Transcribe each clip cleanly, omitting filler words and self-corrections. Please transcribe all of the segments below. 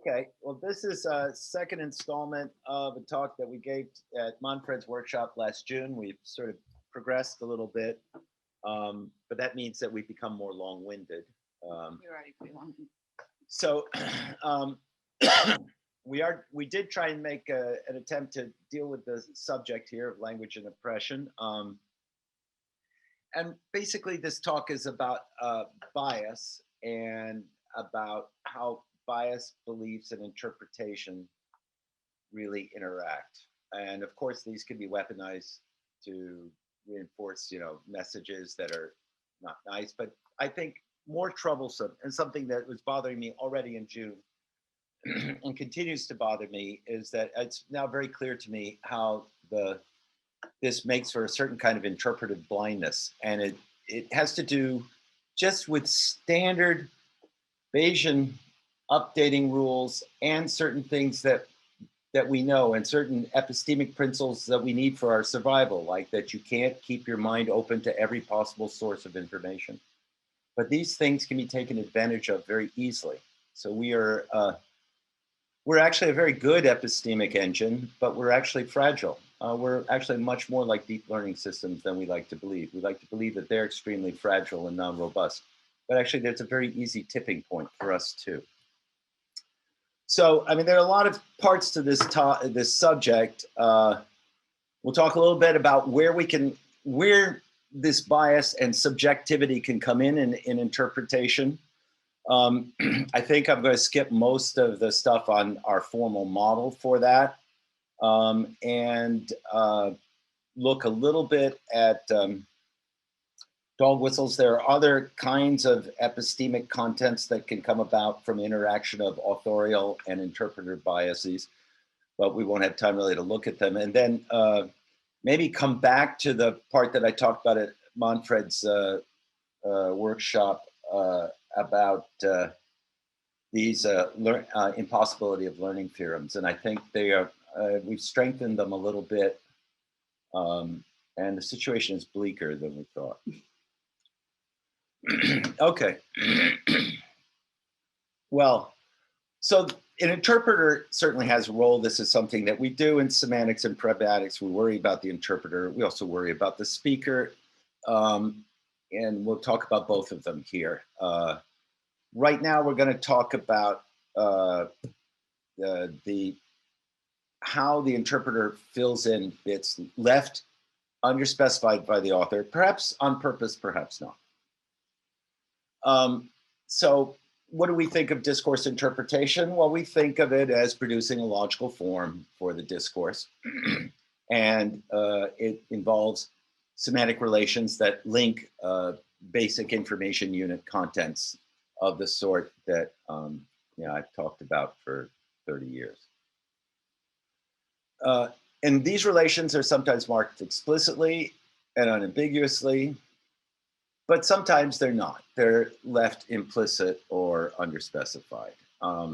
Okay, well, this is a second installment of a talk that we gave at Manfred's workshop last June. We've sort of progressed a little bit, but that means that we've become more long-winded. You're right, we want So um, we did try and make an attempt to deal with the subject here of language and oppression. And basically, this talk is about bias and about how bias, beliefs, and interpretation really interact. And of course, these can be weaponized to reinforce, messages that are not nice. But I think more troublesome and something that was bothering me already in June and continues to bother me is that it's now very clear to me how this makes for a certain kind of interpretive blindness, and it has to do just with standard Bayesian updating rules and certain things that we know and certain epistemic principles that we need for our survival, like that you can't keep your mind open to every possible source of information. But these things can be taken advantage of very easily. So we're actually a very good epistemic engine, but we're actually fragile. We're actually much more like deep learning systems than we like to believe. We like to believe that they're extremely fragile and non-robust. But actually, there's a very easy tipping point for us too. So, I mean, there are a lot of parts to this subject. We'll talk a little bit about where this bias and subjectivity can come in interpretation. I think I'm going to skip most of the stuff on our formal model for that, and look a little bit at dog whistles. There are other kinds of epistemic contents that can come about from interaction of authorial and interpreter biases, but we won't have time really to look at them. And then maybe come back to the part that I talked about at Manfred's workshop about these impossibility of learning theorems. And I think they are, we've strengthened them a little bit, and the situation is bleaker than we thought. Okay. Well, so an interpreter certainly has a role. This is something that we do in semantics and pragmatics. We worry about the interpreter. We also worry about the speaker. And we'll talk about both of them here. Right now, we're going to talk about how the interpreter fills in bits left underspecified by the author, perhaps on purpose, perhaps not. So what do we think of discourse interpretation? Well, we think of it as producing a logical form for the discourse. And it involves semantic relations that link basic information unit contents of the sort that I've talked about for 30 years. And these relations are sometimes marked explicitly and unambiguously, but sometimes they're not. They're left implicit or underspecified. For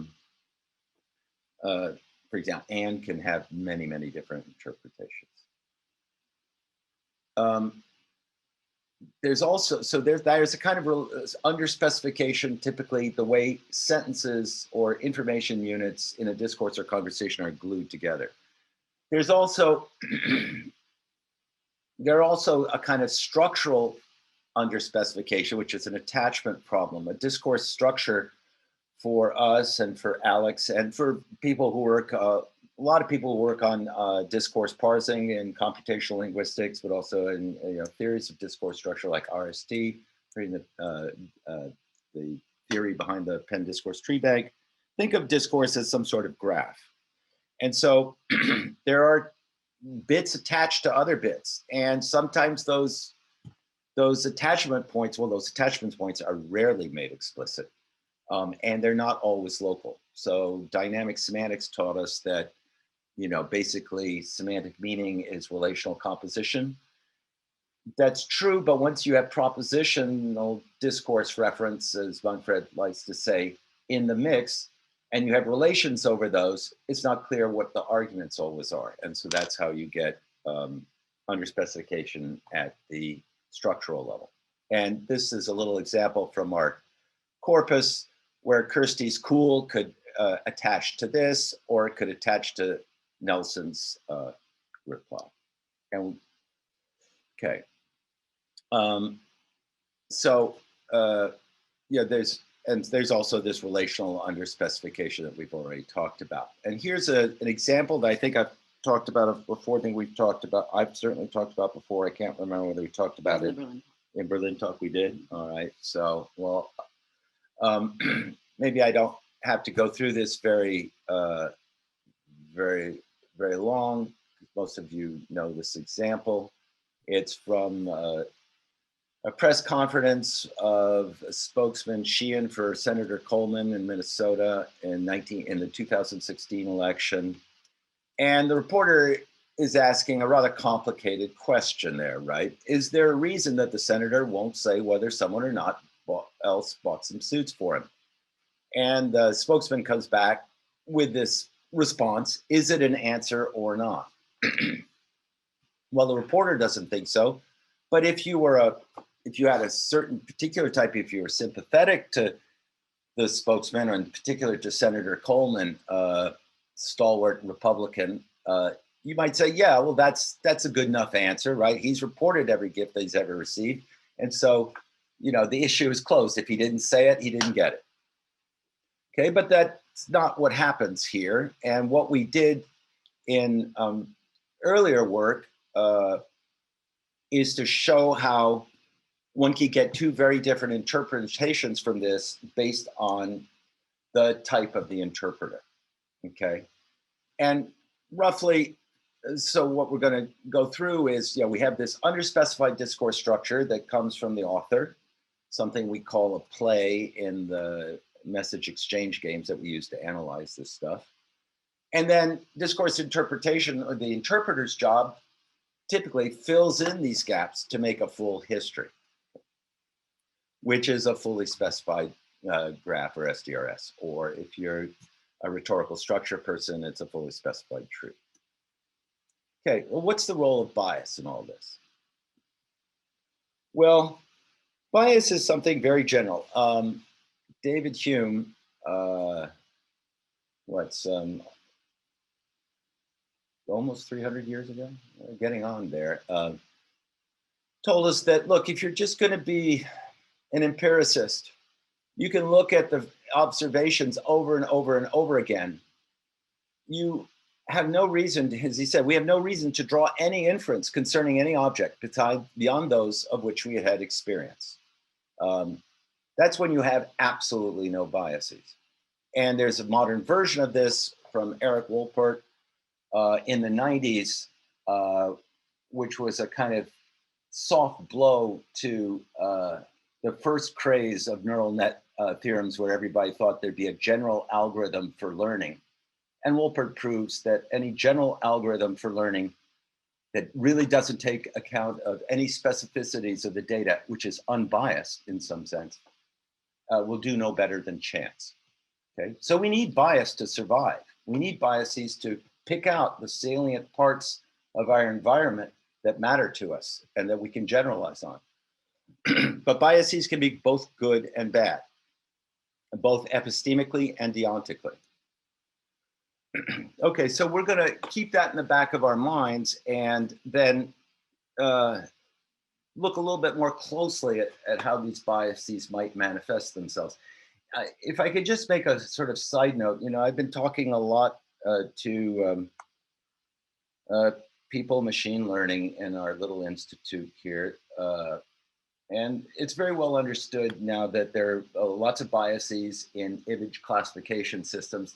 example, and can have many, many different interpretations. There's also, so there's a kind of underspecification, typically the way sentences or information units in a discourse or conversation are glued together. There's also, a kind of structural underspecification, which is an attachment problem. A discourse structure for us and for Alex and for people who work, a lot of people who work on discourse parsing and computational linguistics, but also in theories of discourse structure like RST, the theory behind the Penn discourse tree bank. Think of discourse as some sort of graph. And so there are bits attached to other bits. And sometimes those attachment points, those attachment points are rarely made explicit. And they're not always local. So dynamic semantics taught us that, basically semantic meaning is relational composition. That's true, but once you have propositional discourse reference, as Manfred likes to say, in the mix, and you have relations over those, it's not clear what the arguments always are. And so that's how you get underspecification at the structural level. And this is a little example from our corpus where Kirsty's cool could attach to this, or it could attach to Nelson's reply. And okay, so yeah, there's also this relational underspecification that we've already talked about. And here's an example that I think I've talked about before. I think we've talked about. I've certainly talked about before. I can't remember whether we talked about it in Berlin Talk. We did. All right. So well, maybe I don't have to go through this very long. Most of you know this example. It's from a press conference of spokesman Sheehan for Senator Coleman in Minnesota in the 2016 election. And the reporter is asking a rather complicated question there, right? Is there a reason that the senator won't say whether someone or not else bought some suits for him? And the spokesman comes back with this response: is it an answer or not? Well, the reporter doesn't think so. But if you had a certain particular type, if you were sympathetic to the spokesman, or in particular to Senator Coleman, stalwart Republican, you might say, yeah, well, that's a good enough answer, right? He's reported every gift that he's ever received. And so, the issue is closed. If he didn't say it, he didn't get it. Okay, but that's not what happens here. And what we did in earlier work is to show how one can get two very different interpretations from this based on the type of the interpreter. Okay, and roughly, so what we're going to go through is, we have this underspecified discourse structure that comes from the author, something we call a play in the message exchange games that we use to analyze this stuff. And then discourse interpretation, or the interpreter's job, typically fills in these gaps to make a full history, which is a fully specified graph, or SDRS. Or if you're a rhetorical structure person, it's a fully specified truth. Okay, well, what's the role of bias in all this? Well, bias is something very general. David Hume, almost 300 years ago, getting on there, told us that, look, if you're just going to be an empiricist, you can look at the observations over and over and over again. You have no reason, as he said, we have no reason to draw any inference concerning any object beyond those of which we had experience. That's when you have absolutely no biases. And there's a modern version of this from Eric Wolpert in the 90s, which was a kind of soft blow to the first craze of neural net theorems, where everybody thought there'd be a general algorithm for learning. And Wolpert proves that any general algorithm for learning that really doesn't take account of any specificities of the data, which is unbiased in some sense, will do no better than chance. Okay, so we need bias to survive. We need biases to pick out the salient parts of our environment that matter to us and that we can generalize on. But biases can be both good and bad, both epistemically and deontically. Okay, so we're going to keep that in the back of our minds, and then look a little bit more closely at how these biases might manifest themselves. If I could just make a sort of side note, I've been talking a lot to people machine learning in our little institute here. And it's very well understood now that there are lots of biases in image classification systems.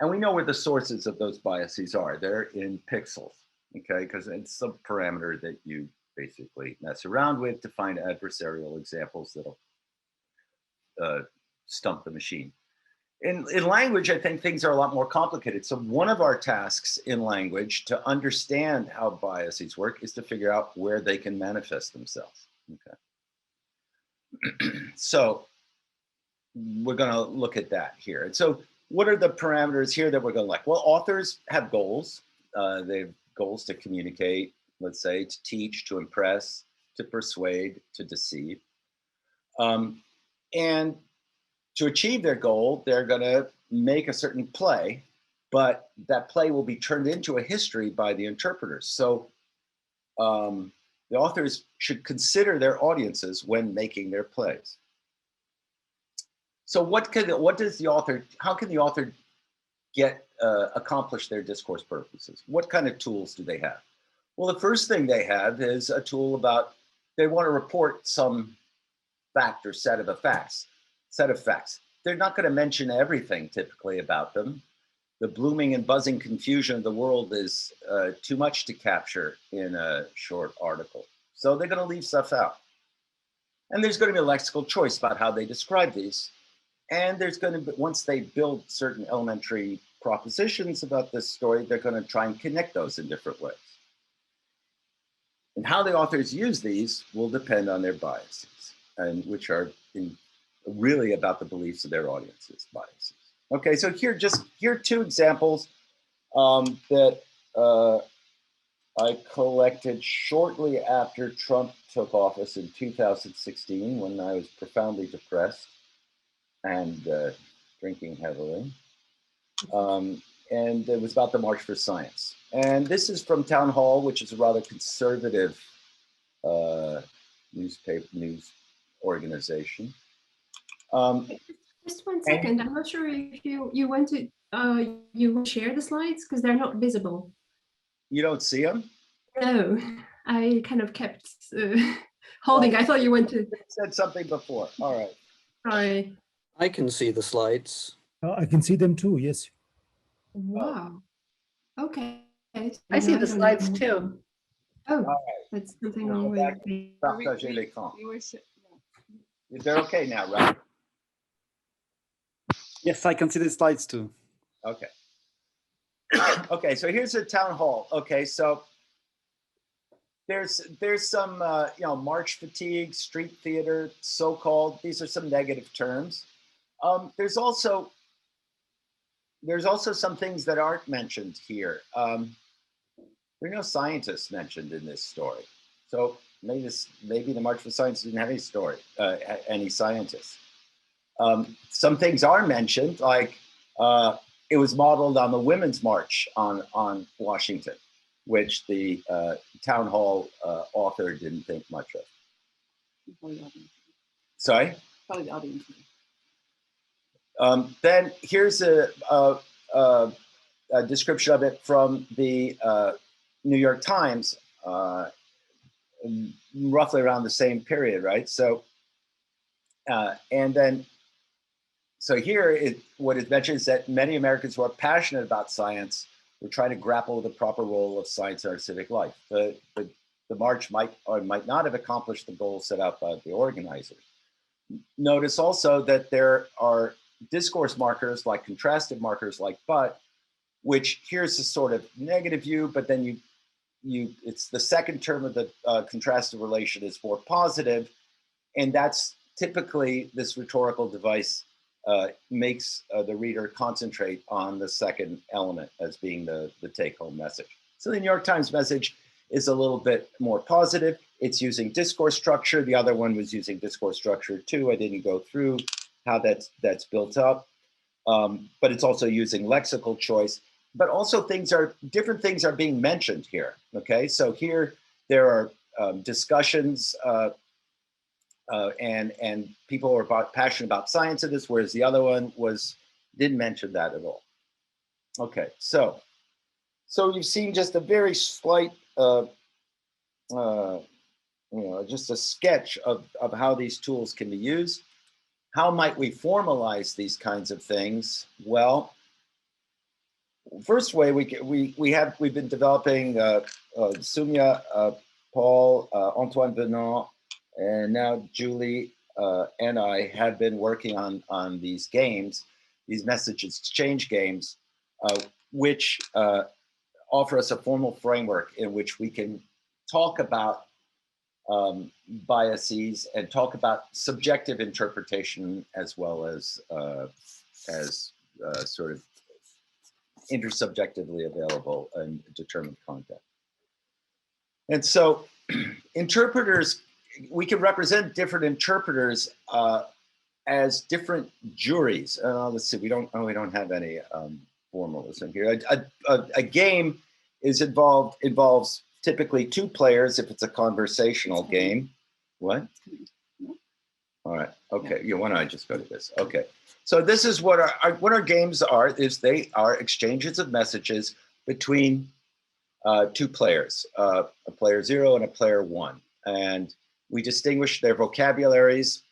And we know where the sources of those biases are. They're in pixels, okay? Because it's a parameter that you basically mess around with to find adversarial examples that'll stump the machine. In language, I think things are a lot more complicated. So one of our tasks in language to understand how biases work is to figure out where they can manifest themselves, okay? So we're going to look at that here. And so what are the parameters here that we're going to like? Well, authors have goals. They have goals to communicate, let's say, to teach, to impress, to persuade, to deceive. And to achieve their goal, they're going to make a certain play, but that play will be turned into a history by the interpreters. So the authors should consider their audiences when making their plays. So how can the author accomplish their discourse purposes? What kind of tools do they have? Well, the first thing they have is a tool about, they want to report some fact or set of facts. They're not going to mention everything typically about them. The blooming and buzzing confusion of the world is too much to capture in a short article. So they're going to leave stuff out. And there's going to be a lexical choice about how they describe these. And there's going to be, once they build certain elementary propositions about this story, they're going to try and connect those in different ways. And how the authors use these will depend on their biases, and which are really about the beliefs of their audience's biases. Okay, so here are two examples that I collected shortly after Trump took office in 2016, when I was profoundly depressed and drinking heavily. And it was about the March for Science. And this is from Town Hall, which is a rather conservative news organization. Just 1 second, I'm not sure if you want to share the slides, because they're not visible. You don't see them? No, I kind of kept holding. Well, I thought you went to. Said something before. All right. Sorry. I can see the slides. I can see them too, yes. Wow. Okay. I see the slides too. Oh, right. That's something wrong with me. They're okay now, right? Yes, I can see the slides too. Okay. Okay, so here's the Town Hall. Okay, so there's some march fatigue, street theater, so-called. These are some negative terms. There's also some things that aren't mentioned here. There are no scientists mentioned in this story. So maybe the March for Science didn't have any scientists. Some things are mentioned, like it was modeled on the Women's March on Washington, which the Town Hall author didn't think much of. Sorry? Probably the audience. Then here's a description of it from the New York Times, roughly around the same period, right? So, so here, what it mentions is that many Americans who are passionate about science were trying to grapple with the proper role of science in our civic life. The march might or might not have accomplished the goals set out by the organizers. Notice also that there are discourse markers, like contrastive markers like but, which here's a sort of negative view, but then it's the second term of the contrastive relation is more positive, and that's typically this rhetorical device makes the reader concentrate on the second element as being the take-home message. So the New York Times message is a little bit more positive. It's using discourse structure. The other one was using discourse structure too. I didn't go through how that's built up, but it's also using lexical choice. But also different things are being mentioned here. Okay, so here there are discussions and people are passionate about science in this, whereas the other one didn't mention that at all. Okay, so you've seen just a very slight, just a sketch of how these tools can be used. How might we formalize these kinds of things? Well, first way we've been developing Soumya, Paul, Antoine Venant, and now Julie and I have been working on these games, these message exchange games, which offer us a formal framework in which we can talk about biases and talk about subjective interpretation as well as sort of intersubjectively available and determined content. And so interpreters, we can represent different interpreters as different juries. Let's see, we don't have any formalism here. A game involves typically two players if it's a conversational game. What? All right. Okay. Yeah. Why don't I just go to this? Okay. So this is what our games are. Is they are exchanges of messages between two players, a player 0 and a player 1, and we distinguish their vocabularies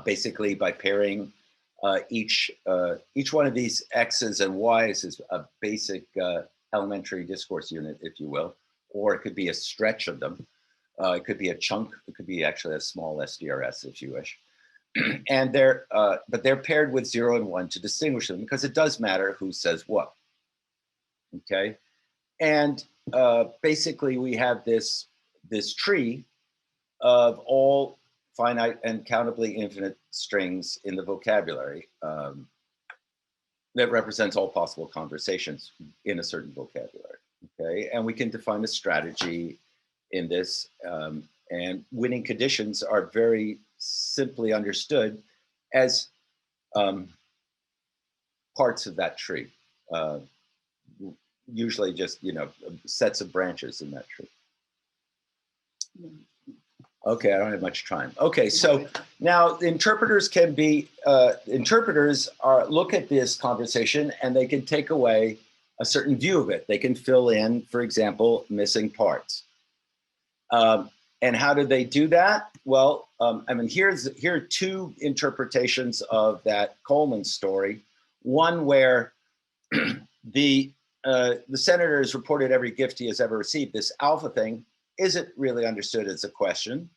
basically by pairing each one of these X's and Y's is a basic elementary discourse unit, if you will, or it could be a stretch of them. It could be a chunk. It could be actually a small SDRS if you wish. And but they're paired with 0 and 1 to distinguish them because it does matter who says what. Okay, and basically we have this tree of all finite and countably infinite strings in the vocabulary that represents all possible conversations in a certain vocabulary. Okay, and we can define a strategy in this, and winning conditions are very simply understood as parts of that tree, usually just sets of branches in that tree. Okay, I don't have much time. Okay, so now interpreters can be look at this conversation and they can take away a certain view of it. They can fill in, for example, missing parts. And how do they do that? Well, I mean, here are two interpretations of that Coleman story. One where the senator has reported every gift he has ever received. This alpha thing isn't really understood as a question,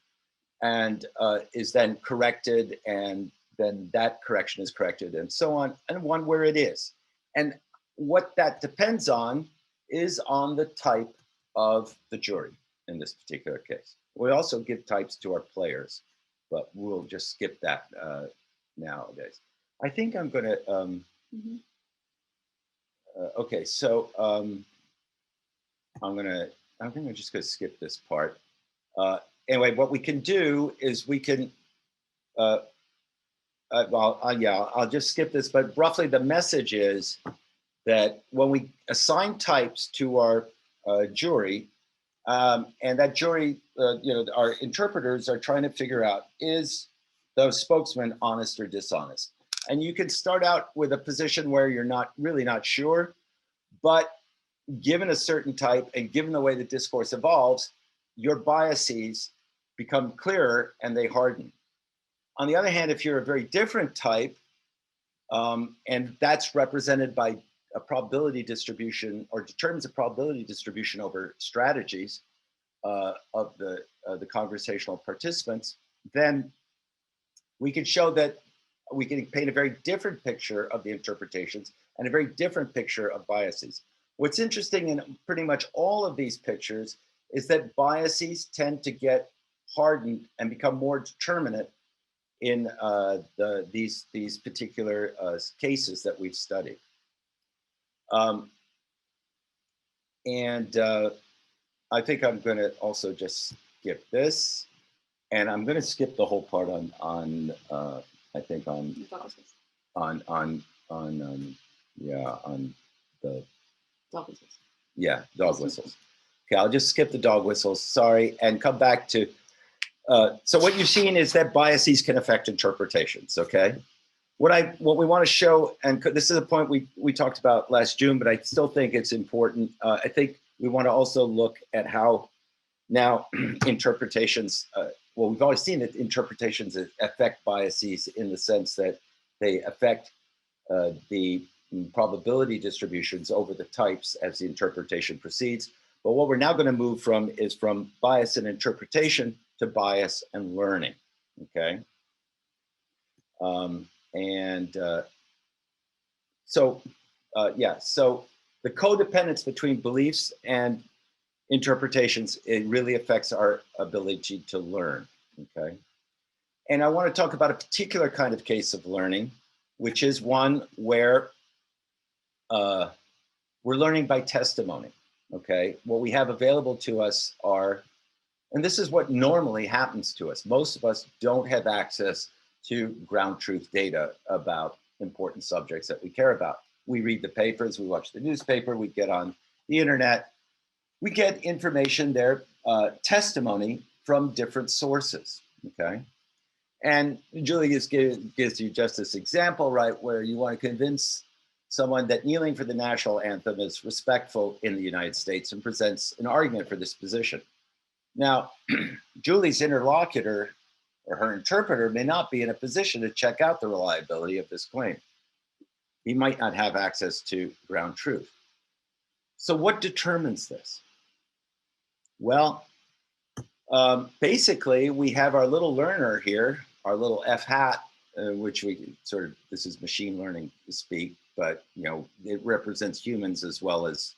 and is then corrected, and then that correction is corrected, and so on. And one where it is, and what that depends on is on the type of the jury in this particular case. We also give types to our players, but we'll just skip that nowadays. I think I'm going to. Okay, so I'm gonna just go skip this part. Anyway, what we can do is we can. I'll just skip this, but roughly the message is that when we assign types to our jury, and that jury, our interpreters are trying to figure out, is the spokesman honest or dishonest? And you can start out with a position where you're not sure, but given a certain type and given the way the discourse evolves, your biases become clearer and they harden. On the other hand, if you're a very different type, and that's represented by a probability distribution or determines a probability distribution over strategies of the conversational participants, then we can show that we can paint a very different picture of the interpretations and a very different picture of biases. What's interesting in pretty much all of these pictures is that biases tend to get hardened and become more determinate in these particular cases that we've studied. I think I'm going to also just skip this, and I'm going to skip the whole part on the Dog whistles. Yeah, dog whistles. Okay, I'll just skip the dog whistles, sorry, and come back to, so what you've seen is that biases can affect interpretations, okay? What we want to show, and this is a point we talked about last June, but I still think it's important. I think we want to also look at how now interpretations, well, we've always seen that interpretations affect biases in the sense that they affect the probability distributions over the types as the interpretation proceeds. But what we're now going to move from is from bias and interpretation to bias and learning, okay? So the codependence between beliefs and interpretations, it really affects our ability to learn, okay? And I want to talk about a particular kind of case of learning, which is one where we're learning by testimony, okay? What we have available to us are, and this is what normally happens to us. Most of us don't have access to ground truth data about important subjects that we care about. We read the papers, we watch the newspaper, we get on the internet, we get information there, testimony from different sources, okay? And Julie gives you just this example, right, where you want to convince someone that kneeling for the national anthem is respectful in the United States and presents an argument for this position. Now, Julie's interlocutor or her interpreter may not be in a position to check out the reliability of this claim. He might not have access to ground truth. So what determines this? Well, basically, we have our little learner here, our little F hat, which we sort of, this is machine learning to speak, but you know, it represents humans as well as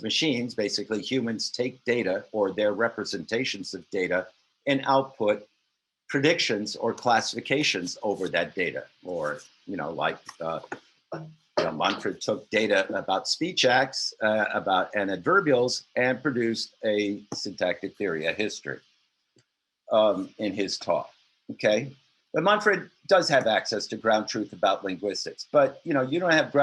machines. Basically, humans take data or their representations of data and output predictions or classifications over that data. Or, you know, like Manfred took data about speech acts, and adverbials, and produced a syntactic theory, a history in his talk, okay? But Manfred does have access to ground truth about linguistics, but you know, you don't have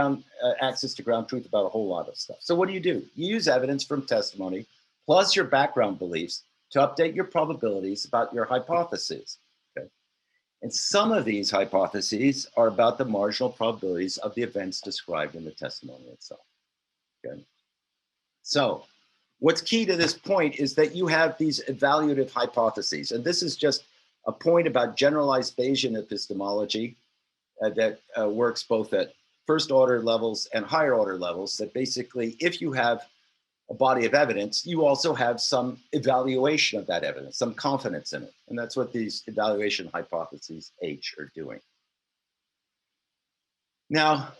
access to ground truth about a whole lot of stuff. So what do? You use evidence from testimony plus your background beliefs to update your probabilities about your hypotheses, okay? And some of these hypotheses are about the marginal probabilities of the events described in the testimony itself, okay? So what's key to this point is that you have these evaluative hypotheses, and this is just a point about generalized Bayesian epistemology that works both at first order levels and higher order levels, that basically if you have a body of evidence, you also have some evaluation of that evidence, some confidence in it. And that's what these evaluation hypotheses H are doing. Now,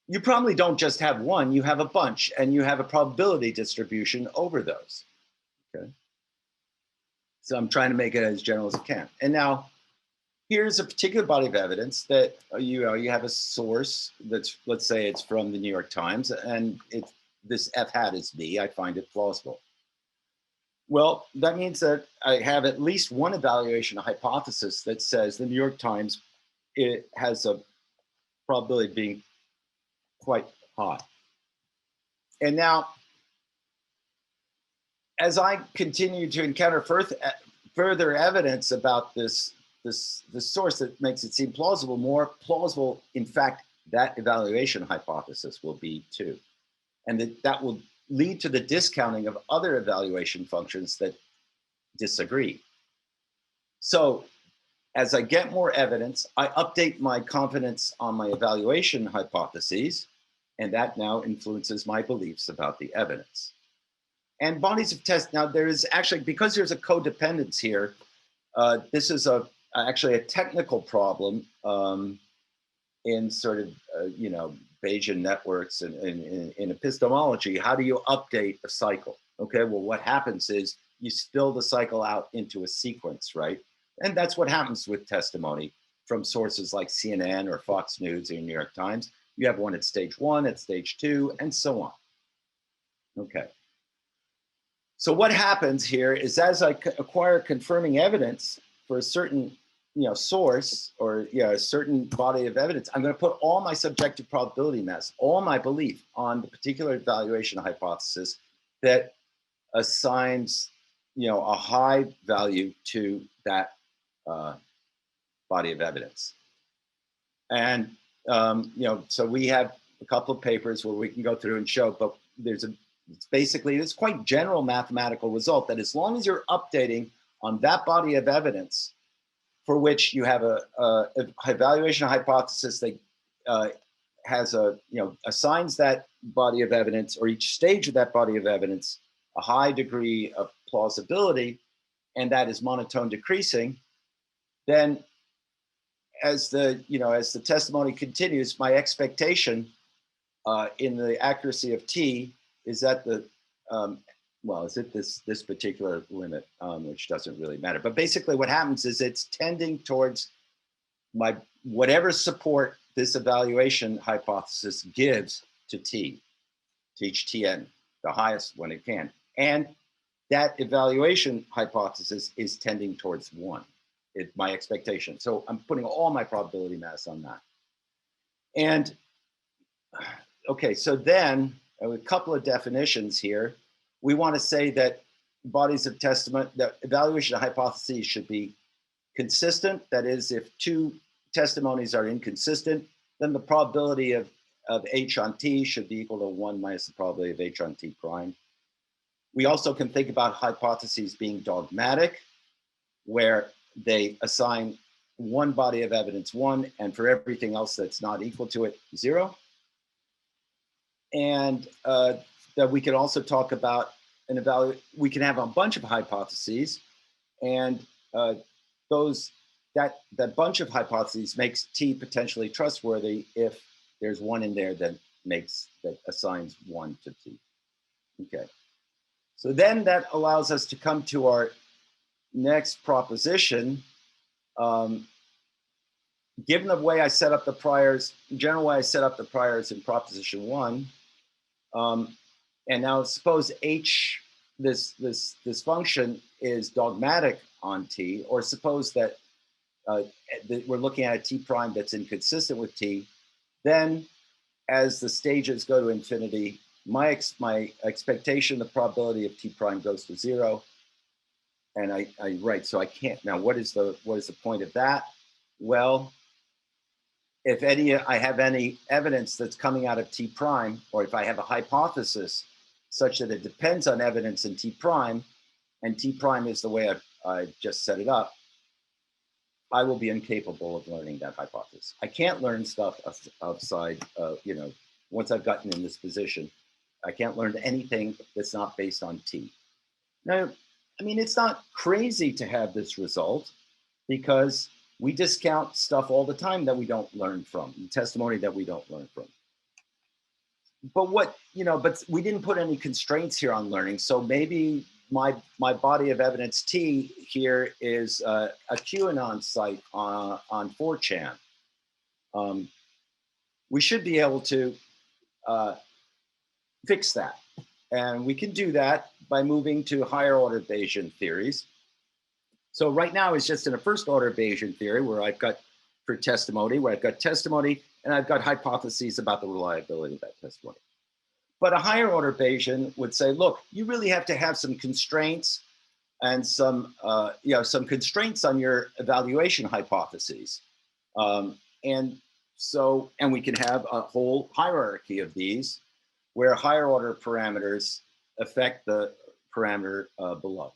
you probably don't just have one, you have a bunch, and you have a probability distribution over those, okay? So I'm trying to make it as general as I can. And now, here's a particular body of evidence that you have a source that's, let's say it's from the New York Times, and this F hat is me, I find it plausible. Well, that means that I have at least one evaluation hypothesis that says the New York Times, it has a probability of being quite high. And now, as I continue to encounter further evidence about this source that makes it seem plausible, more plausible, in fact, that evaluation hypothesis will be too. And that will lead to the discounting of other evaluation functions that disagree. So as I get more evidence, I update my confidence on my evaluation hypotheses, and that now influences my beliefs about the evidence. And bodies of test, now there is actually, because there's a codependence here, this is actually a technical problem in sort of, you know, Bayesian networks and in epistemology. How do you update a cycle? Okay, well, what happens is you spill the cycle out into a sequence, right? And that's what happens with testimony from sources like CNN or Fox News or New York Times. You have one at stage 1, at stage 2, and so on. Okay. So what happens here is as I acquire confirming evidence for a certain, you know, source or a certain body of evidence, I'm going to put all my subjective probability mass, all my belief on the particular evaluation hypothesis that assigns, you know, a high value to that body of evidence. And you know, so we have a couple of papers where we can go through and show, but it's basically this quite general mathematical result that as long as you're updating on that body of evidence for which you have a evaluation hypothesis that has a, you know, assigns that body of evidence or each stage of that body of evidence a high degree of plausibility, and that is monotone decreasing, then as the, you know, as the testimony continues, my expectation in the accuracy of T is at the, well, is it this particular limit, which doesn't really matter. But basically what happens is it's tending towards my, whatever support this evaluation hypothesis gives to T, teach Tn, the highest when it can. And that evaluation hypothesis is tending towards 1. my expectation. So I'm putting all my probability mass on that. And okay, so then a couple of definitions here. We want to say that bodies of testimony, that evaluation of hypotheses should be consistent. That is, if two testimonies are inconsistent, then the probability of H on T should be equal to 1 minus the probability of H on T prime. We also can think about hypotheses being dogmatic, where they assign one body of evidence 1, and for everything else that's not equal to it, 0. And that we can also talk about an we can have a bunch of hypotheses, and that bunch of hypotheses makes T potentially trustworthy if there's one in there that assigns 1 to T. Okay. So then that allows us to come to our next proposition. Given the way I set up the priors, general way I set up the priors in proposition 1, and now suppose H, this function is dogmatic on T, or suppose that we're looking at a T prime that's inconsistent with T, then as the stages go to infinity, my expectation, the probability of T prime goes to 0. And right, so I can't, now what is the point of that? Well, if I have any evidence that's coming out of T prime, or if I have a hypothesis such that it depends on evidence in T prime, and T prime is the way I just set it up, I will be incapable of learning that hypothesis. I can't learn stuff outside, once I've gotten in this position, I can't learn anything that's not based on T. Now, I mean, it's not crazy to have this result, because we discount stuff all the time that we don't learn from, testimony that we don't learn from. But but we didn't put any constraints here on learning. So maybe my body of evidence T here is a QAnon site on 4chan. We should be able to fix that. And we can do that by moving to higher order Bayesian theories. So right now it's just in a first order Bayesian theory where I've got testimony and I've got hypotheses about the reliability of that testimony. But a higher order Bayesian would say, look, you really have to have some constraints and some constraints on your evaluation hypotheses. And we can have a whole hierarchy of these where higher order parameters affect the parameter below.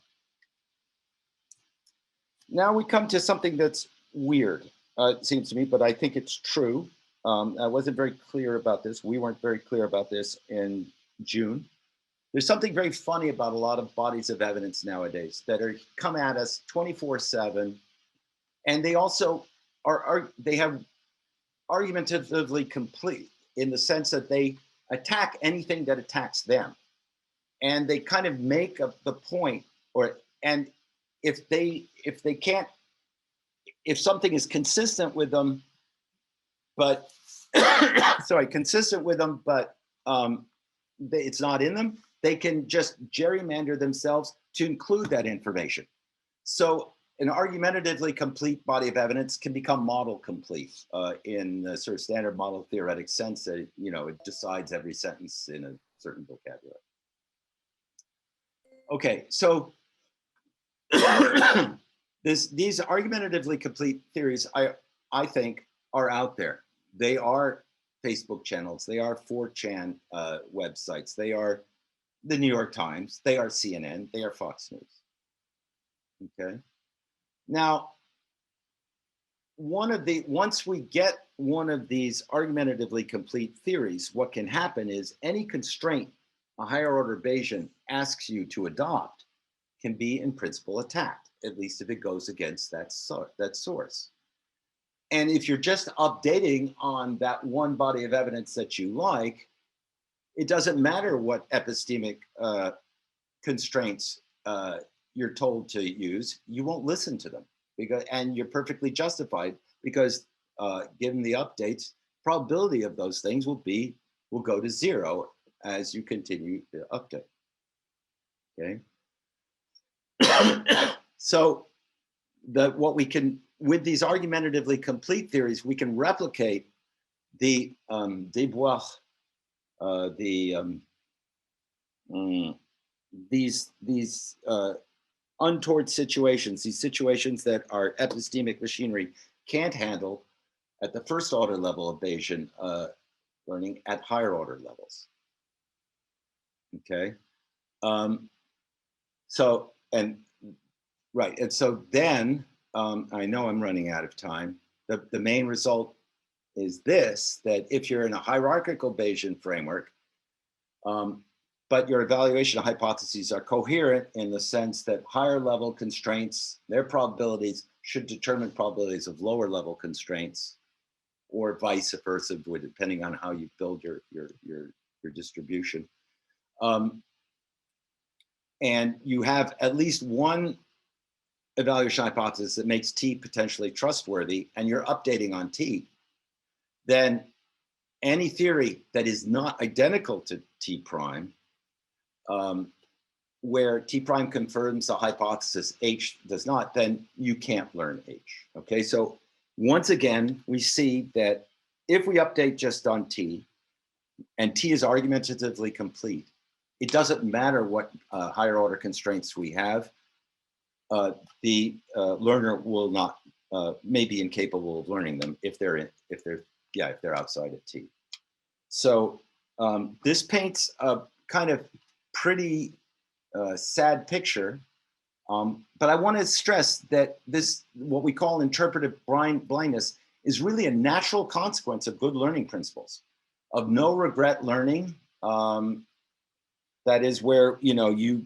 Now we come to something that's weird, it seems to me, but I think it's true. I wasn't very clear about this. We weren't very clear about this in June. There's something very funny about a lot of bodies of evidence nowadays that come at us 24/7, and they also they have argumentatively complete in the sense that they attack anything that attacks them, and they kind of make the point, and if something is consistent with them, but consistent with them, but it's not in them, they can just gerrymander themselves to include that information. So an argumentatively complete body of evidence can become model complete in the sort of standard model theoretic sense that it decides every sentence in a certain vocabulary. Okay, so these argumentatively complete theories, I think, are out there. They are Facebook channels. They are 4chan websites. They are the New York Times. They are CNN. They are Fox News. Okay. Now, once we get one of these argumentatively complete theories, what can happen is any constraint a higher order Bayesian asks you to adopt can be in principle attacked, at least if it goes against that source. And if you're just updating on that one body of evidence that you like, it doesn't matter what epistemic constraints you're told to use, you won't listen to them, and you're perfectly justified, because given the updates, probability of those things will go to 0 as you continue to update. Okay. So what we can, with these argumentatively complete theories, we can replicate the déboire, these untoward situations, these situations that our epistemic machinery can't handle at the first order level of Bayesian learning at higher order levels. Okay. So, and right. And so then, I know I'm running out of time. The main result is this, that if you're in a hierarchical Bayesian framework, but your evaluation hypotheses are coherent in the sense that higher level constraints, their probabilities should determine probabilities of lower level constraints, or vice versa, depending on how you build your distribution. And you have at least one evaluation hypothesis that makes T potentially trustworthy, and you're updating on T, then any theory that is not identical to T prime, where T prime confirms the hypothesis, H does not, then you can't learn H. Okay, so once again, we see that if we update just on T, and T is argumentatively complete, it doesn't matter what higher order constraints we have, the learner will not, may be incapable of learning them if they're outside of T. So this paints a kind of pretty sad picture, but I want to stress that this, what we call interpretive blindness, is really a natural consequence of good learning principles, of no regret learning. That is where, you know, you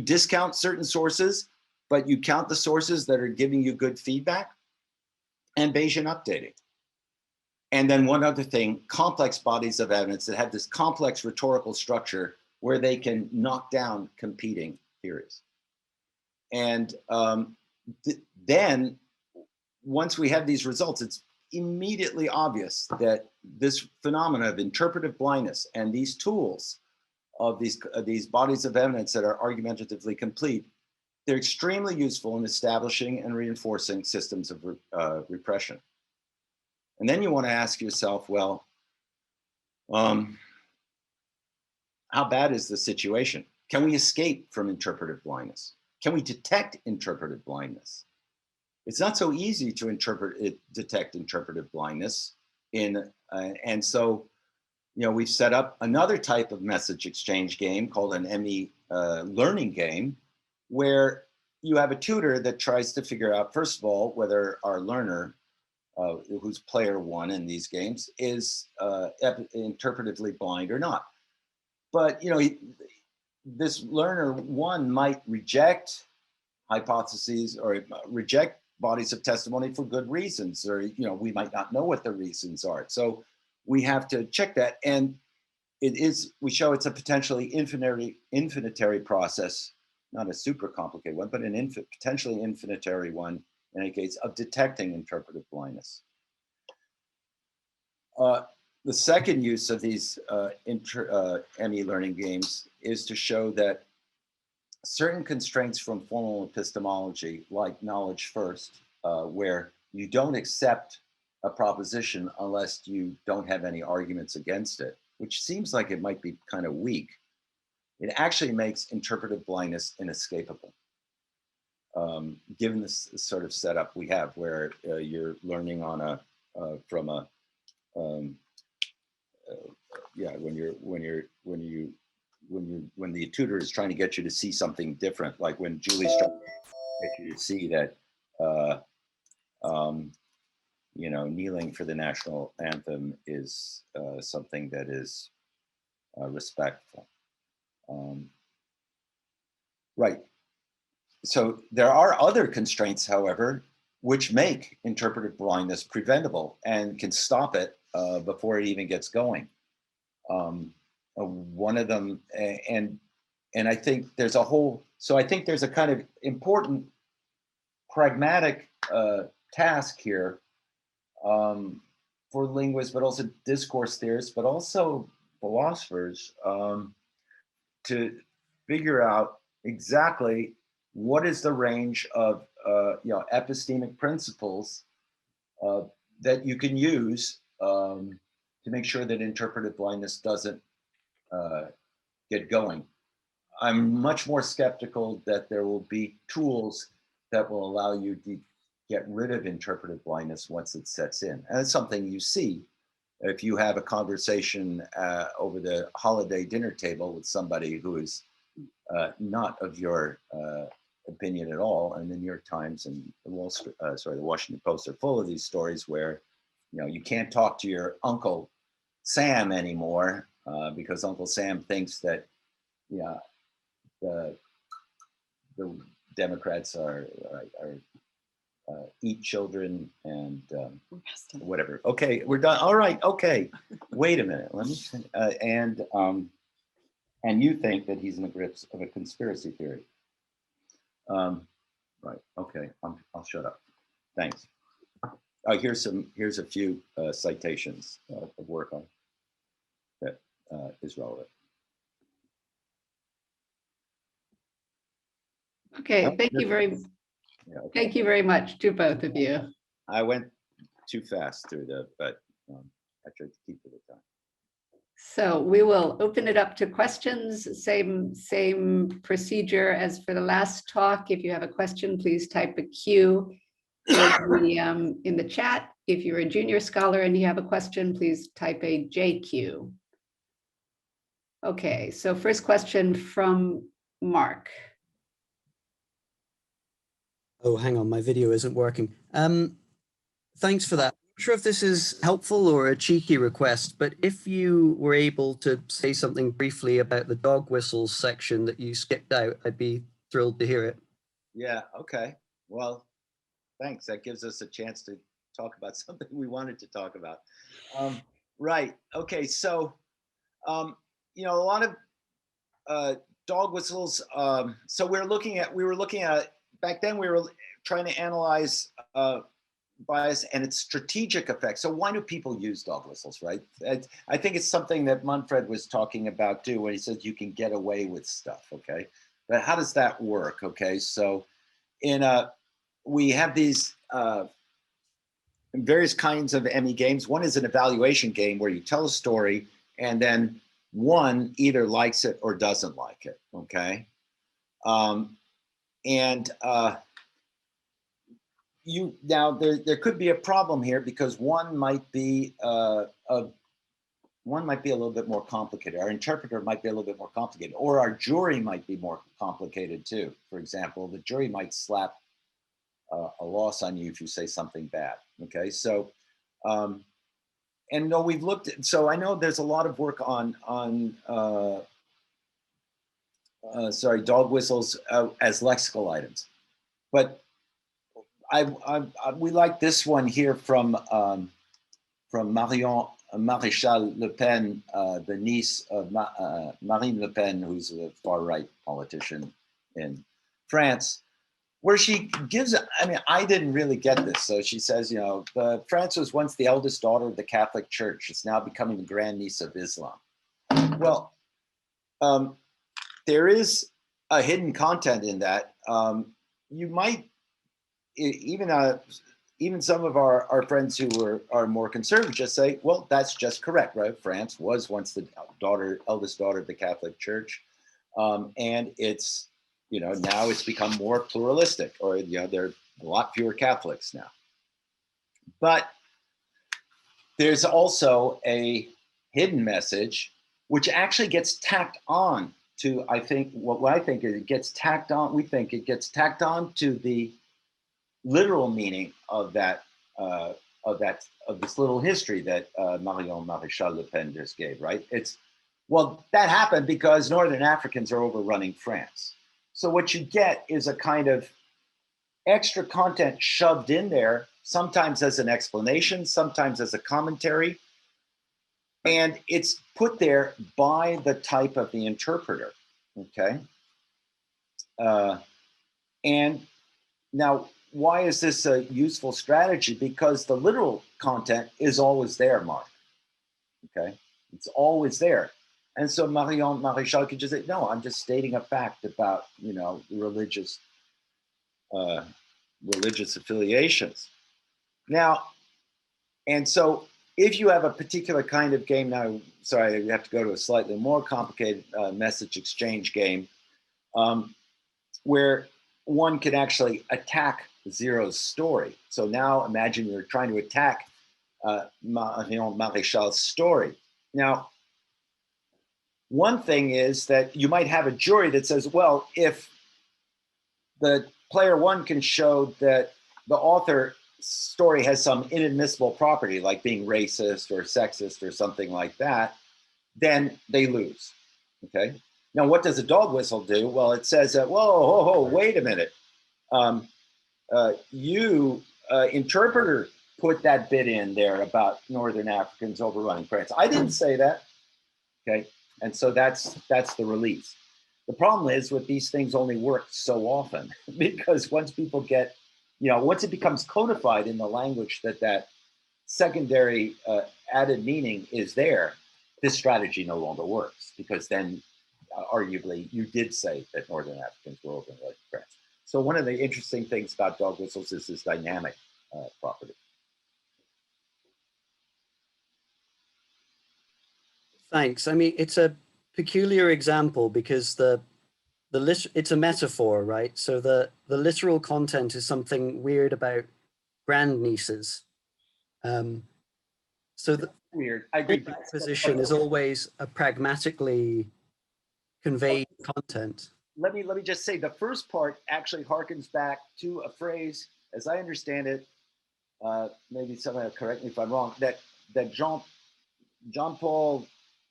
discount certain sources, but you count the sources that are giving you good feedback, and Bayesian updating. And then one other thing, complex bodies of evidence that have this complex rhetorical structure where they can knock down competing theories. And then once we have these results, it's immediately obvious that this phenomena of interpretive blindness and these tools of these bodies of evidence that are argumentatively complete, they're extremely useful in establishing and reinforcing systems of repression. And then you want to ask yourself, well, how bad is the situation? Can we escape from interpretive blindness? Can we detect interpretive blindness? It's not so easy to detect interpretive blindness. And so, you know, we've set up another type of message exchange game called an ME learning game, where you have a tutor that tries to figure out, first of all, whether our learner, who's player one in these games, is interpretively blind or not. But, you know, this learner one might reject hypotheses or reject bodies of testimony for good reasons, or, you know, we might not know what the reasons are. So we have to check that. And we show it's a potentially infinitary process, not a super complicated one, but an potentially infinitary one, in any case, of detecting interpretive blindness. The second use of these ME learning games is to show that certain constraints from formal epistemology, like knowledge first, where you don't accept a proposition unless you don't have any arguments against it, which seems like it might be kind of weak, it actually makes interpretive blindness inescapable. Given this sort of setup we have, where you're learning on when the tutor is trying to get you to see something different, like when Julie's trying to get you to see that, you know, kneeling for the national anthem is something that is respectful. Right. So there are other constraints, however, which make interpretive blindness preventable and can stop it before it even gets going. One of them, and I think there's a whole, so I think there's a kind of important pragmatic task here for linguists, but also discourse theorists, but also philosophers, to figure out exactly what is the range of epistemic principles that you can use to make sure that interpretive blindness doesn't get going. I'm much more skeptical that there will be tools that will allow you to get rid of interpretive blindness once it sets in. And it's something you see if you have a conversation over the holiday dinner table with somebody who is not of your opinion at all. And the New York Times and the Washington Post are full of these stories where, you can't talk to your Uncle Sam anymore because Uncle Sam thinks that, the Democrats are eat children and whatever. Okay, we're done. All right. Okay, wait a minute. Let me. And you think that he's in the grips of a conspiracy theory. Right. Okay. I'll shut up. Thanks. Here's a few citations of work on that is relevant. Okay, thank you thank you very much to both of you. I went too fast through but I tried to keep to the time. So we will open it up to questions. Same procedure as for the last talk. If you have a question, please type a Q in the chat. If you're a junior scholar and you have a question, please type a JQ. Okay, so first question from Mark. Oh, hang on, my video isn't working. Thanks for that. I'm not sure if this is helpful or a cheeky request, but if you were able to say something briefly about the dog whistles section that you skipped out, I'd be thrilled to hear it. Yeah, okay. Well, thanks. That gives us a chance to talk about something we wanted to talk about. Right. Okay. So, a lot of dog whistles. So we were looking at back then. We were trying to analyze bias and its strategic effects. So why do people use dog whistles, right? I think it's something that Manfred was talking about too, when he says you can get away with stuff. Okay, but how does that work? Okay, so we have these various kinds of ME games. One is an evaluation game where you tell a story and then one either likes it or doesn't like it. Okay, there could be a problem here because one might be a little bit more complicated. Our interpreter might be a little bit more complicated, or our jury might be more complicated too. For example, the jury might slap a loss on you if you say something bad. Okay, so we've looked at. So I know there's a lot of work on dog whistles as lexical items, but we like this one here from Marion Maréchal Le Pen, the niece of Marine Le Pen, who's a far-right politician in France, where she gives, I didn't really get this. So she says, France was once the eldest daughter of the Catholic Church. It's now becoming the grandniece of Islam. Well, there is a hidden content in that. You might, even some of our friends who are more conservative just say, well, that's just correct, right? France was once the eldest daughter of the Catholic Church, and it's now it's become more pluralistic, or there are a lot fewer Catholics now. But there's also a hidden message which actually gets tacked on to, I think, what I think it gets tacked on. We think it gets tacked on to the literal meaning of this little history that Marion Maréchal Le Pen just gave, right? That happened because Northern Africans are overrunning France. So what you get is a kind of extra content shoved in there, sometimes as an explanation, sometimes as a commentary, and it's put there by the type of the interpreter, okay? And now, why is this a useful strategy? Because the literal content is always there, Mark. Okay, it's always there. And so Marion Maréchal could just say, no, I'm just stating a fact about, the religious religious affiliations. Now, and so if you have a particular kind of game, now, sorry, we have to go to a slightly more complicated message exchange game, where one can actually attack Zero's story. So now imagine you're trying to attack Marion Maréchal's story. Now, one thing is that you might have a jury that says, well, if the player one can show that the author's story has some inadmissible property, like being racist or sexist or something like that, then they lose, okay? Now, what does a dog whistle do? Well, it says that, whoa, wait a minute. Interpreter put that bit in there about Northern Africans overrunning France. I didn't say that, okay? And so that's the release. The problem is with these things only work so often because once people get, once it becomes codified in the language that secondary added meaning is there, this strategy no longer works because then arguably you did say that Northern Africans were overrunning France. So one of the interesting things about dog whistles is this dynamic property. Thanks. I mean, it's a peculiar example because it's a metaphor, right? So the literal content is something weird about grandnieces. So the weird. I agree. Position is always a pragmatically conveyed content. Let me just say the first part actually harkens back to a phrase, as I understand it. Maybe someone will correct me if I'm wrong. That John Paul,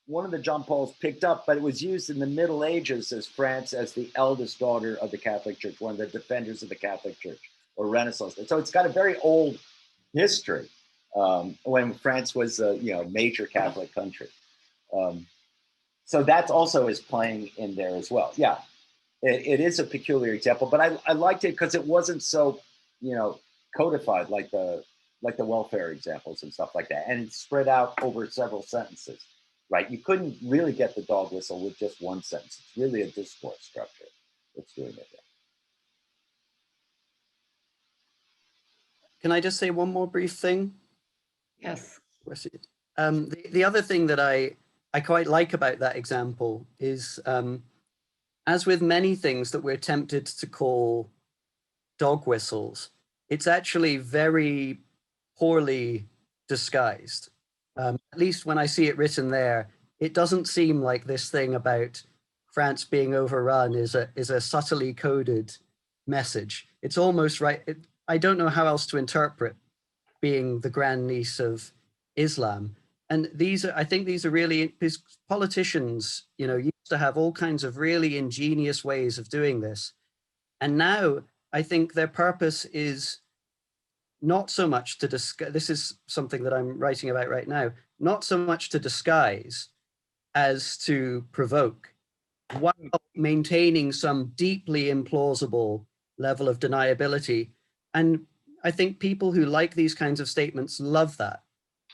one of the John Pauls picked up, but it was used in the Middle Ages as France as the eldest daughter of the Catholic Church, one of the defenders of the Catholic Church or Renaissance. So it's got a very old history when France was a major Catholic country. So that also is playing in there as well. Yeah, it is a peculiar example, but I liked it because it wasn't so codified like the welfare examples and stuff like that, and it's spread out over several sentences. Right, you couldn't really get the dog whistle with just one sentence. It's really a discourse structure that's doing it there. Can I just say one more brief thing? Yes. The other thing that I quite like about that example is, as with many things that we're tempted to call dog whistles, it's actually very poorly disguised. At least when I see it written there, it doesn't seem like this thing about France being overrun is a subtly coded message. It's almost right. I don't know how else to interpret being the grandniece of Islam. And I think these are really, because politicians, used to have all kinds of really ingenious ways of doing this. And now I think their purpose is not so much to disguise, this is something that I'm writing about right now, not so much to disguise as to provoke, while maintaining some deeply implausible level of deniability. And I think people who like these kinds of statements love that.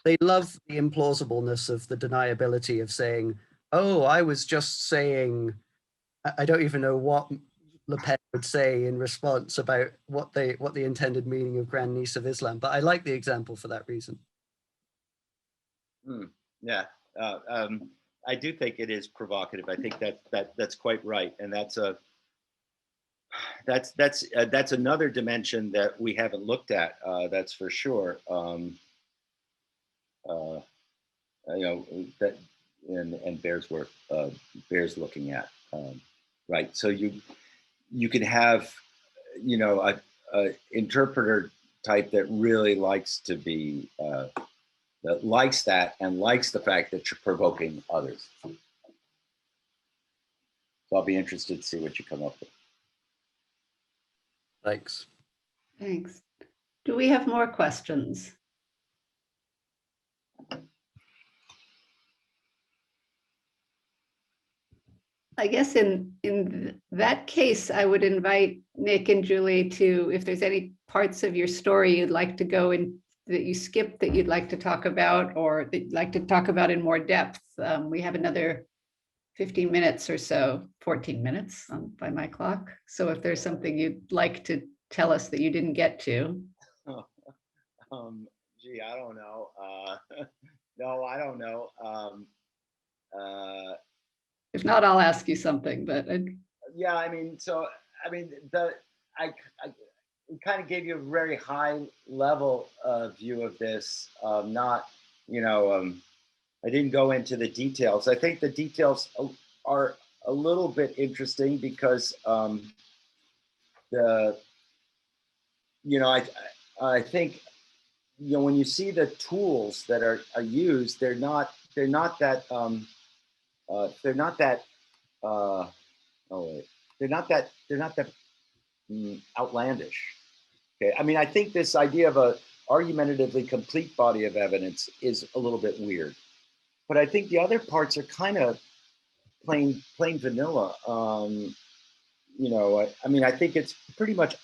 They love the implausibleness of the deniability of saying, oh, I was just saying, I don't even know what Le Pen would say in response about what the intended meaning of grandniece of Islam, but I like the example for that reason. Yeah, I do think it is provocative. I think that's quite right, and that's another dimension that we haven't looked at. That's for sure. That and bears looking at. Right, so you can have, a interpreter type that really likes to be, that likes that and likes the fact that you're provoking others. So I'll be interested to see what you come up with. Thanks. Thanks. Do we have more questions? I guess in that case, I would invite Nick and Julie to, if there's any parts of your story you'd like to go in that you skipped that you'd like to talk about, or that you'd like to talk about in more depth. We have another 15 minutes or so, 14 minutes by my clock. So if there's something you'd like to tell us that you didn't get to? Gee, I don't know. No, I don't know. If not, I'll ask you something, but Yeah, I mean, so I mean, I kind of gave you a very high level view of this. Not, I didn't go into the details. I think the details are a little bit interesting because the, I think, when you see the tools that are used, they're not that they're not that oh wait, they're not that outlandish. Okay, I mean, I think this idea of a argumentatively complete body of evidence is a little bit weird, but I think the other parts are kind of plain vanilla. I mean, I think it's pretty much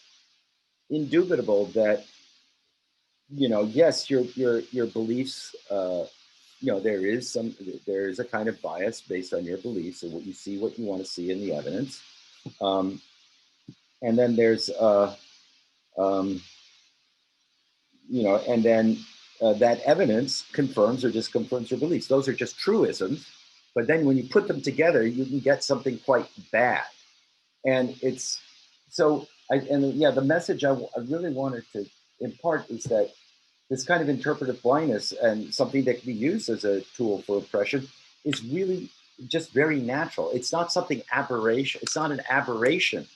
indubitable that yes, your beliefs. There is a kind of bias based on your beliefs and what you see, what you want to see in the evidence, and then there's and then that evidence confirms or disconfirms your beliefs. Those are just truisms, but then when you put them together, you can get something quite bad. And it's the message I really wanted to impart is that this kind of interpretive blindness and something that can be used as a tool for oppression is really just very natural. It's not something aberration. It's not an aberration.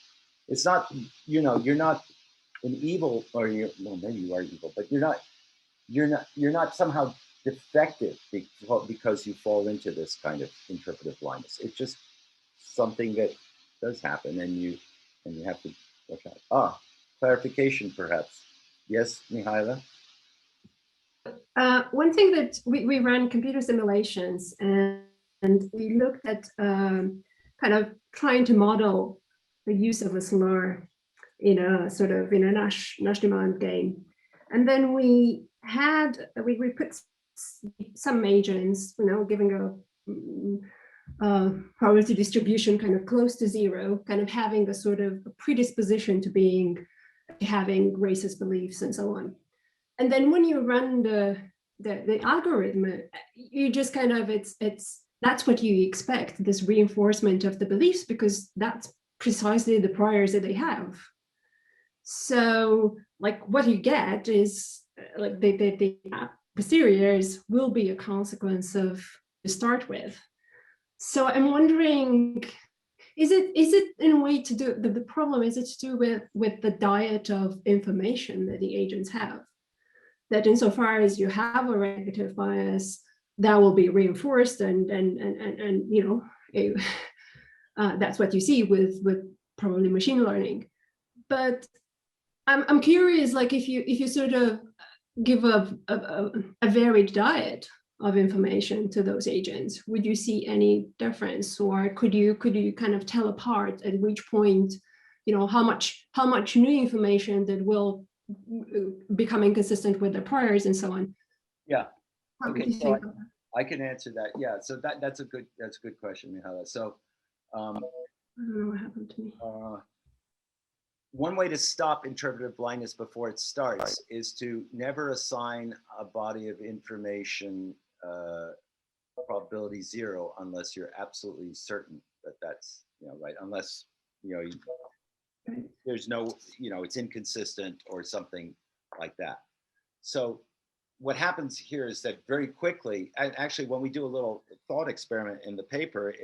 It's not, you're not an evil, or maybe you are evil, but you're not somehow defective because you fall into this kind of interpretive blindness. It's just something that does happen, and you have to watch out. Clarification, perhaps. Yes, Mihaela? One thing that we ran computer simulations, and we looked at kind of trying to model the use of a slur in a Nash demand game. And then we put some agents, giving a probability distribution kind of close to zero, kind of having a sort of predisposition to having racist beliefs and so on. And then when you run the algorithm, you just kind of, that's what you expect, this reinforcement of the beliefs, because that's precisely the priors that they have. So like what you get is like the posteriors will be a consequence of to start with. So I'm wondering, is it in a way to do, the problem is it to do with the diet of information that the agents have? That insofar as you have a negative bias, that will be reinforced, and that's what you see with probably machine learning. But I'm curious, like if you sort of give a varied diet of information to those agents, would you see any difference, or could you kind of tell apart at which point, how much new information that will become inconsistent with their priors and so on? Yeah. Okay, so I can answer that. Yeah. So that's a good question, Mihaela. So I don't know what happened to me. One way to stop interpretive blindness before it starts is to never assign a body of information probability 0 unless you're absolutely certain that that's right. Unless there's no it's inconsistent or something like that. So what happens here is that very quickly, and actually when we do a little thought experiment in the paper,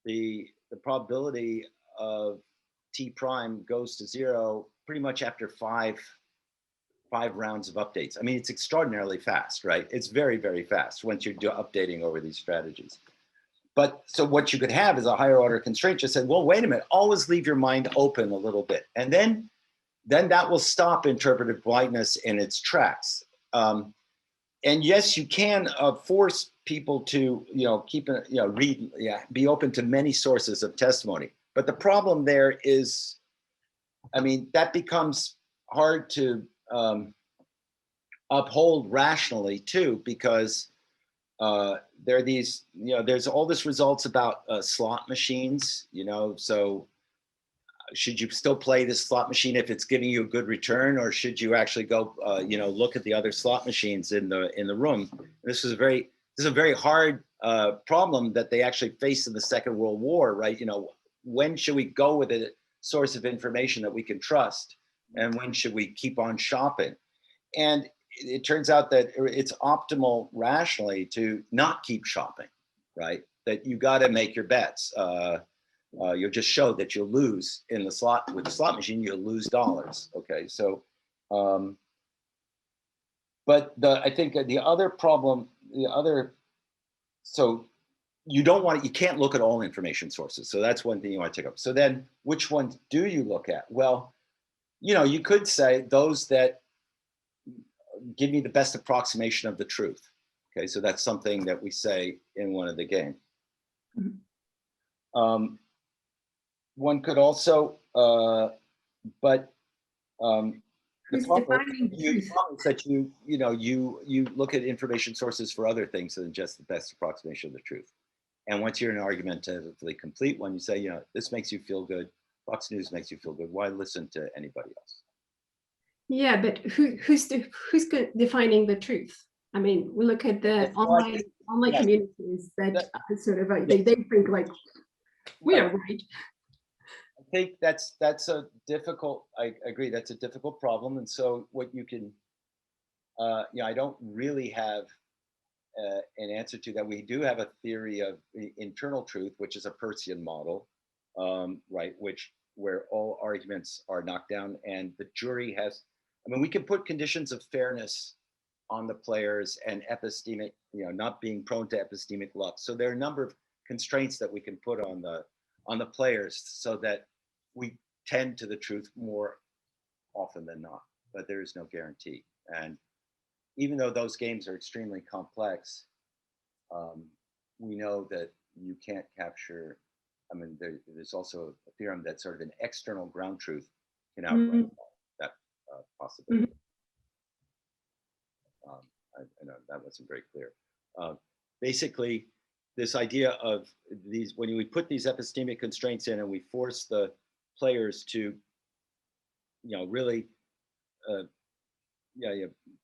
the probability of T prime goes to 0 pretty much after five rounds of updates. I mean, it's extraordinarily fast, right? It's very, very fast once you're updating over these strategies. But so what you could have is a higher order constraint. Just said, well, wait a minute, always leave your mind open a little bit. And then that will stop interpretive blindness in its tracks. And yes, you can force people to, be open to many sources of testimony. But the problem there is, I mean, that becomes hard to uphold rationally too, because there are these, there's all this results about slot machines, so should you still play this slot machine if it's giving you a good return, or should you actually go, look at the other slot machines in the room? This is a very hard problem that they actually faced in the Second World War, right? When should we go with a source of information that we can trust, and when should we keep on shopping? And it turns out that it's optimal rationally to not keep shopping, right? That you got to make your bets. You'll just show that you'll lose with the slot machine, you'll lose dollars. Okay, so, but I think the other problem, so you can't look at all information sources. So that's one thing you want to take up. So then which ones do you look at? Well, you could say those that give me the best approximation of the truth. Okay, so that's something that we say in one of the games. Mm-hmm. One could also, the problem is that you look at information sources for other things than just the best approximation of the truth. And once you're in an argumentatively complete one, you say, this makes you feel good. Fox News makes you feel good. Why listen to anybody else? Yeah, but who's defining the truth? I mean, we look at the online yes. communities that sort of they think like we are right. I think that's a difficult. I agree, that's a difficult problem. And so what you can, I don't really have an answer to that. We do have a theory of internal truth, which is a Peircean model, right? Where all arguments are knocked down, and the jury has. I mean, we can put conditions of fairness on the players and epistemic, not being prone to epistemic luck. So there are a number of constraints that we can put on the players so that we tend to the truth more often than not, but there is no guarantee. And even though those games are extremely complex, we know that you can't capture, I mean, there's also a theorem that sort of an external ground truth can outright that possibility. I know that wasn't very clear. Basically, this idea of these, when we put these epistemic constraints in and we force the players to, really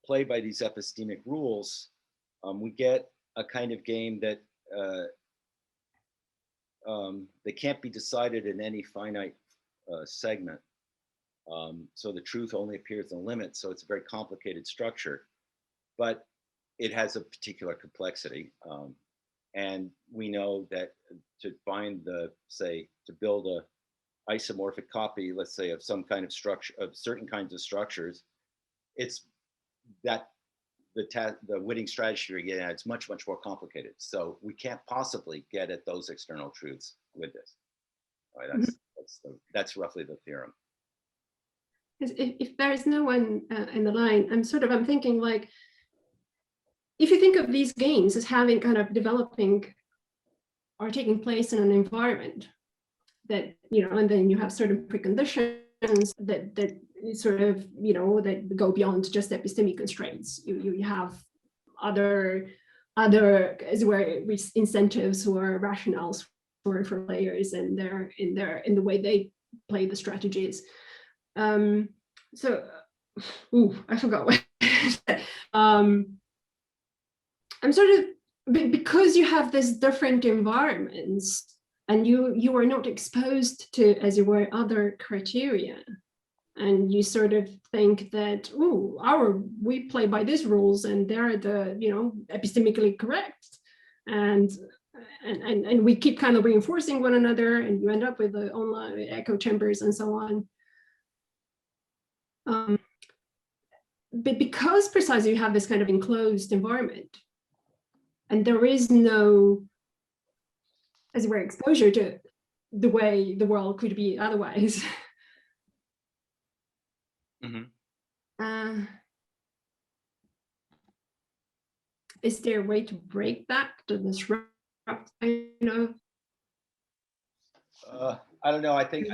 play by these epistemic rules, we get a kind of game that they can't be decided in any finite segment. So the truth only appears in the limit. So it's a very complicated structure, but it has a particular complexity. And we know that to find to build a isomorphic copy, let's say, of some kind of structure, of certain kinds of structures, it's that the winning strategy we get at, it's much, much more complicated. So we can't possibly get at those external truths with this. Right? That's roughly the theorem. If there is no one in the line, I'm thinking like, if you think of these games as having kind of developing or taking place in an environment that, and then you have certain preconditions that sort of, that go beyond just epistemic constraints. You have other as where incentives or rationales for players and in the way they play the strategies. I forgot what. I'm sort of, because you have these different environments and you are not exposed to, as it were, other criteria, and you sort of think that, we play by these rules and they're the, epistemically correct, and we keep kind of reinforcing one another, and you end up with the online echo chambers and so on. But because precisely you have this kind of enclosed environment, and there is no, as it were, exposure to the way the world could be otherwise. Mm-hmm. Is there a way to break that, to disrupt, I don't know. I think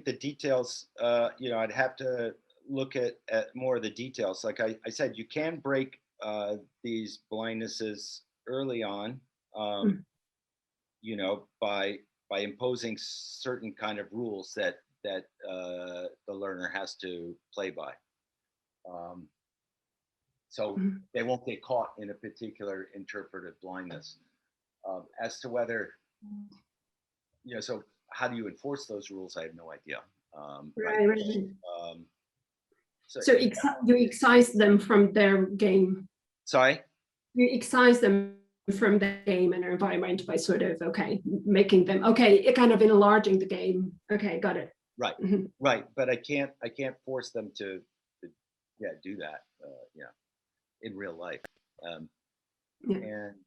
the details. I'd have to look at more of the details. Like I said, you can break these blindnesses early on, by imposing certain kind of rules that that the learner has to play by. So Mhm. they won't get caught in a particular interpretive blindness. As to whether, so how do you enforce those rules? I have no idea. Right, right. So, So you excise them from their game. sorry? You excise them from the game and environment by sort of, okay, making them, okay, kind of enlarging the game. Okay, got it. Right, Mhm. right. But I can't force them to do that, in real life. Yeah. And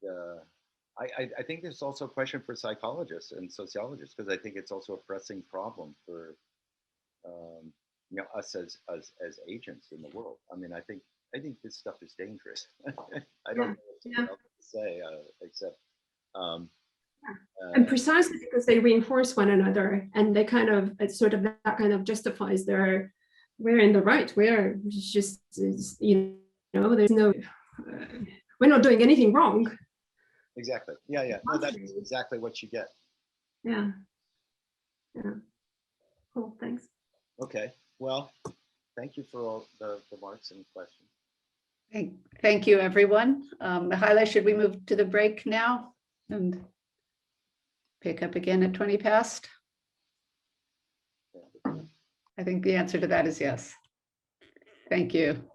I think there's also a question for psychologists and sociologists, because I think it's also a pressing problem for us as agents in the world. I mean, I think this stuff is dangerous. I don't know what else to say except. And precisely because they reinforce one another, and they kind of, it's sort of that kind of justifies their, we're in the right, we're just, there's no, we're not doing anything wrong. Exactly. Yeah. No, that's exactly what you get. Yeah. Cool. Thanks. Okay. Well, thank you for all the remarks and questions. Thank you, everyone. Mihaela, should we move to the break now and pick up again at 20 past? I think the answer to that is yes. Thank you.